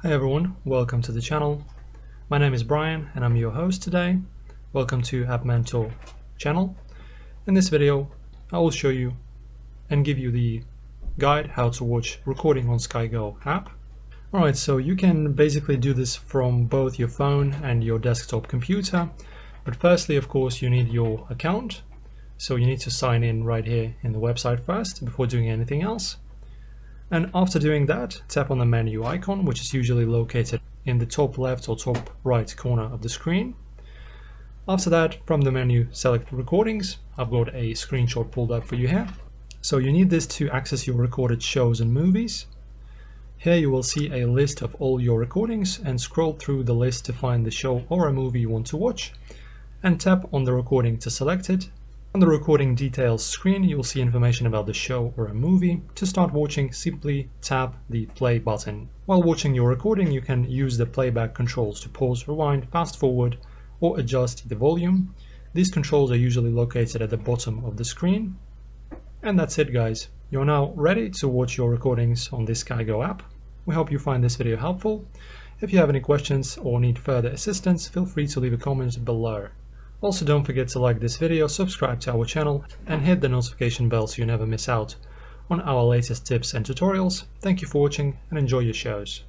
Hi everyone, welcome to the channel. My name is Brian and I'm your host today. Welcome to App Mentor channel. In this video, I will show you and give you the guide how to watch recording on SkyGo app. Alright, so you can basically do this from both your phone and your desktop computer. But firstly, of course, you need your account. So you need to sign in right here in the website first before doing anything else. And after doing that, tap on the menu icon, which is usually located in the top left or top right corner of the screen. After that, from the menu, select recordings. I've got a screenshot pulled up for you here. So you need this to access your recorded shows and movies. Here you will see a list of all your recordings and scroll through the list to find the show or a movie you want to watch and tap on the recording to select it. On the recording details screen, you will see information about the show or a movie. To start watching, simply tap the play button. While watching your recording, you can use the playback controls to pause, rewind, fast forward, or adjust the volume. These controls are usually located at the bottom of the screen. And that's it, guys. You're now ready to watch your recordings on this SkyGo app. We hope you find this video helpful. If you have any questions or need further assistance, feel free to leave a comment below. Also, don't forget to like this video, subscribe to our channel, and hit the notification bell so you never miss out on our latest tips and tutorials. Thank you for watching and enjoy your shows.